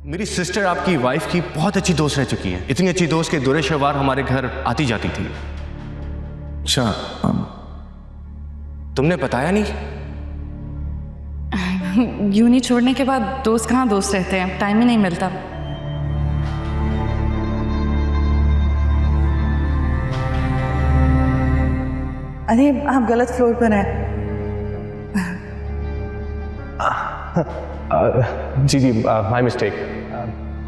मेरी सिस्टर आपकी वाइफ की बहुत अच्छी दोस्त रह चुकी है। इतनी अच्छी दोस्त के दुरे शवार हमारे घर आती जाती थी। अच्छा, तुमने बताया नहीं? यूनी छोड़ने के बाद दोस्त कहाँ दोस्त रहते हैं, टाइम ही नहीं मिलता। अरे आप गलत फ्लोर पर हैं। जी जी, माय मिस्टेक।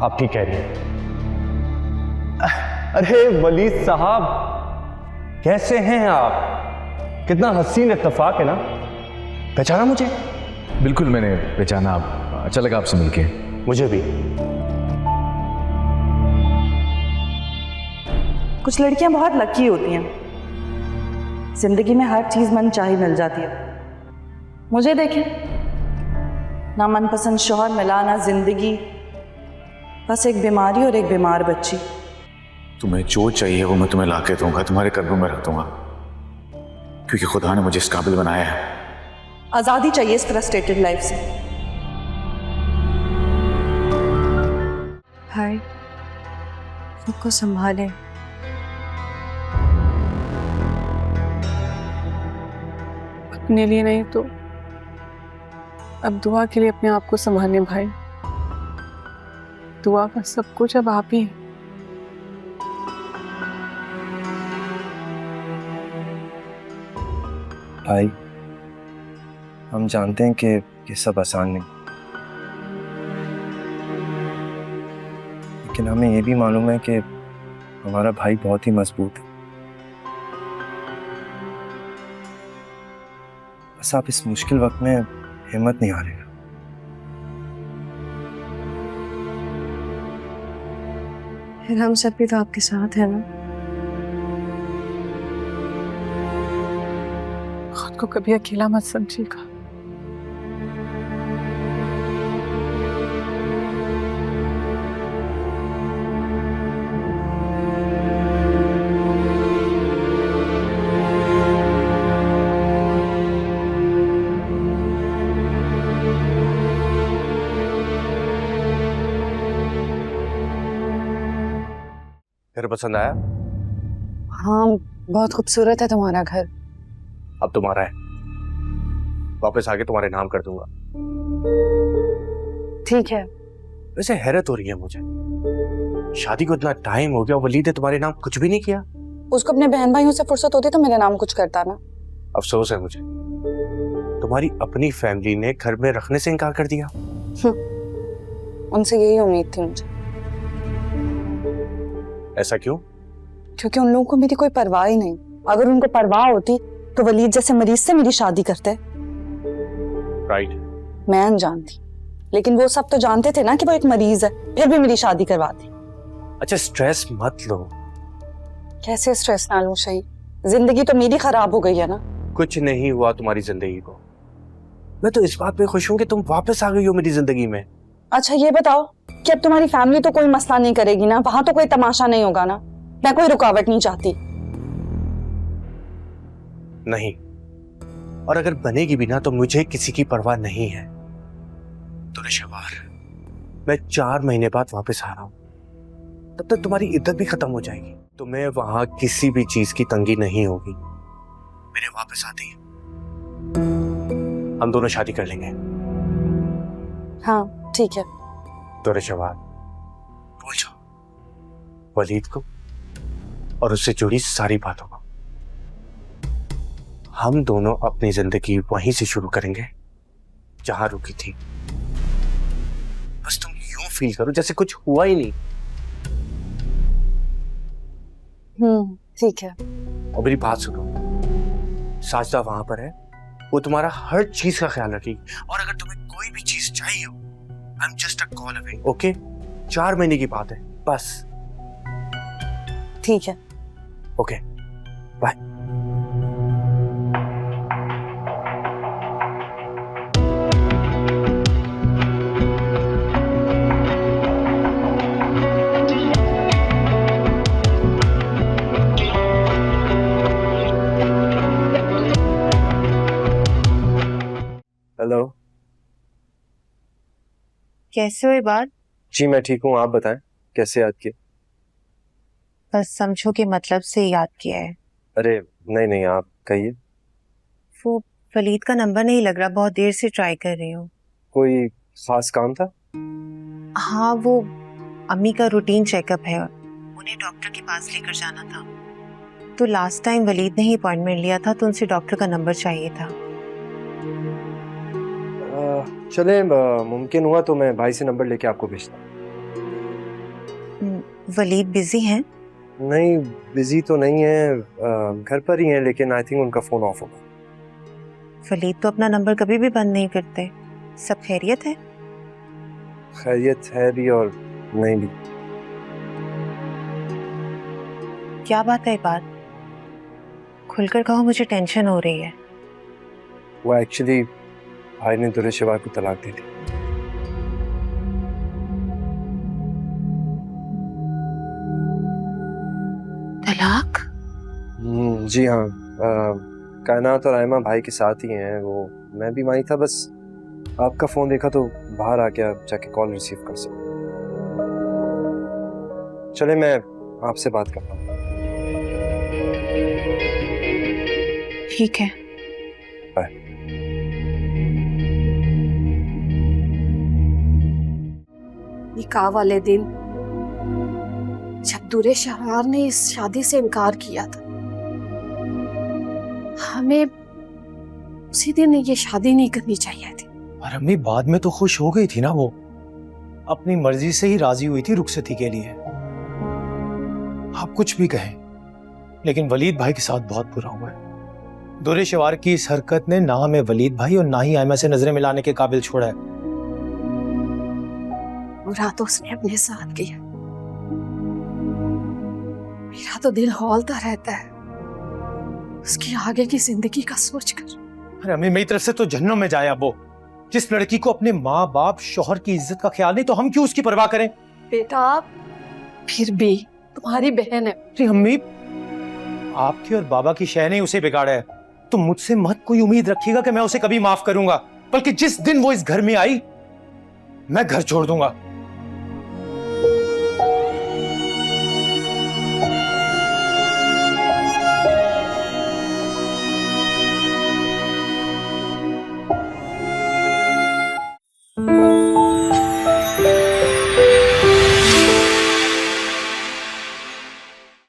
आप ठीक कह रही हैं। अरे वलीद साहब, कैसे हैं आप? कितना हसीन इत्तेफाक है ना। पहचाना मुझे? बिल्कुल मैंने पहचाना। आप अच्छा लगा आपसे मिलके। मुझे भी। कुछ लड़कियां बहुत लकी होती हैं, जिंदगी में हर चीज मन चाही मिल जाती है। मुझे देखें, ना मनपसंद शौहर मिला, ना जिंदगी, बस एक बीमारी और एक बीमार बच्ची। तुम्हें जो चाहिए वो मैं तुम्हें ला के दूंगा, तुम्हारे कदमों में रख दूंगा, क्योंकि खुदा ने मुझे इस काबिल बनाया है। आजादी चाहिए इस फ्रस्ट्रेटेड लाइफ से। भाई, खुद को संभाले। अपने लिए नहीं तो अब दुआ के लिए अपने आप को संभालने भाई। दुआ का सब कुछ अब आप ही हैं। भाई, हम जानते हैं कि ये सब आसान नहीं, लेकिन हमें ये भी मालूम है कि हमारा भाई बहुत ही मजबूत है। बस आप इस मुश्किल वक्त में हिम्मत नहीं हारेगा। फिर हम सब भी तो आपके साथ हैं ना। खुद को कभी अकेला मत समझिएगा। घर पसंद आया? हाँ, बहुत खूबसूरत है तुम्हारा घर। अब तुम्हारा है, वापस आके तुम्हारे नाम कर दूंगा। ठीक है। वैसे हैरत हो रही है मुझे, शादी को इतना टाइम हो गया, वलीद ने तुम्हारे नाम कुछ भी नहीं किया। उसको अपने बहन भाइयों से फुर्सत होती तो मेरे नाम कुछ करता ना। अफसोस है मुझे, तुम्हारी अपनी फैमिली ने घर में रखने से इनकार कर दिया। उनसे यही उम्मीद थी मुझे। ऐसा क्यों? क्योंकि उन लोगों को मेरी कोई परवाह ही नहीं। अगर उनको परवाह होती तो वलीद जैसे मरीज से मेरी शादी करते। राइट। मैं अनजान थी, लेकिन वो सब तो जानते थे ना कि वो एक मरीज है, फिर भी मेरी शादी करवाती। अच्छा, स्ट्रेस मत लो। कैसे स्ट्रेस ना लूं सही? जिंदगी तो मेरी खराब हो गई है ना। कुछ नहीं हुआ तुम्हारी जिंदगी को। मैं तो इस बात पे खुश हूं कि तुम वापस आ गई हो मेरी जिंदगी में। अच्छा ये बताओ कि अब तुम्हारी फैमिली तो कोई मसला नहीं करेगी ना, वहां तो कोई तमाशा नहीं होगा ना? मैं कोई रुकावट नहीं चाहती। नहीं, और अगर बनेगी भी ना तो मुझे किसी की परवाह नहीं है। तो शवार, मैं 4 महीने बाद वापस आ रहा हूं, तब तक तुम्हारी इद्दत भी खत्म हो जाएगी। तुम्हें वहां किसी भी चीज की तंगी नहीं होगी। मेरे वापस आते ही हम दोनों शादी कर लेंगे। हाँ ठीक है। तो शवार, बोल जाओ वलीद को और उससे जुड़ी सारी बातों को। हम दोनों अपनी जिंदगी वहीं से शुरू करेंगे जहां रुकी थी। बस तुम यूं फील करो जैसे कुछ हुआ ही नहीं। ठीक है। और मेरी बात सुनो, साजदा वहां पर है, वो तुम्हारा हर चीज का ख्याल रखेगी। और अगर तुम्हें कोई भी चीज चाहिए हो, I am just a call away. Okay? 4 महीने की बात है बस। ठीक है। Okay, bye. हेलो, कैसे हो इबाद? जी मैं ठीक हूँ, आप बताएं कैसे याद किए? बस समझो के मतलब से याद किया है। अरे नहीं नहीं, आप कहिए। वो वलीद का नंबर नहीं लग रहा, बहुत देर से ट्राई कर रही हूँ। कोई खास काम था? हाँ, वो अम्मी का रूटीन चेकअप है, उन्हें डॉक्टर के पास लेकर जाना था। तो लास्ट टाइम वलीद ने ही अपॉइंटमेंट लिया था, तो उनसे डॉक्टर का नंबर चाहिए था। चले, मुमकिन हुआ तो मैं भाई से नंबर लेके आपको भेजता हूँ। वलीद बिजी हैं? नहीं बिजी तो नहीं है, घर पर ही है, लेकिन आई थिंक उनका फोन ऑफ होगा। वलीद तो अपना नंबर कभी भी बंद नहीं करते। सब खैरियत है? खैरियत है भी और नहीं भी। क्या बात है? बात खुलकर कहो, मुझे टेंशन हो रही है। वो एक्चुअली भाई ने दुल्हे शिवा को तलाक दी थी। तलाक? जी हाँ, कायनात और आयमा भाई के साथ ही हैं। वो मैं भी वहीं था, बस आपका फोन देखा तो बाहर आ गया, जाके कॉल रिसीव कर सकूं। चले मैं आपसे बात करता हूँ। ठीक है। बाय। निकाह वाले दिन जब दूल्हे शहर ने इस शादी से इनकार किया था, हमें उसी दिन ये शादी नहीं करनी चाहिए थी। और अम्मी बाद में तो खुश हो गई थी ना, वो अपनी मर्जी से ही राजी हुई थी रुखसती के लिए। आप कुछ भी कहें, लेकिन वलीद भाई के साथ बहुत बुरा हुआ है। दुल्हे शिवार की इस हरकत ने ना हमें वलीद भाई और ना ही आयमा से नजरें मिलाने के काबिल छोड़ा है। बुरा तो उसने अपने साथ किया, मेरा तो दिल हौलता रहता है उसकी आगे की जिंदगी का सोचकर। अरे अम्मी, मेरी तरफ से तो जहन्नुम में जाए। अब वो जिस लड़की को अपने माँ बाप शौहर की इज्जत का ख्याल नहीं, तो हम क्यों उसकी परवाह करें? बेटा फिर भी तुम्हारी बहन है। अरे अम्मी, आपकी और बाबा की शय ने उसे बिगाड़ा है, तो मुझसे मत कोई उम्मीद रखिएगा कि मैं उसे कभी माफ करूंगा। बल्कि जिस दिन वो इस घर में आई, मैं घर छोड़ दूंगा।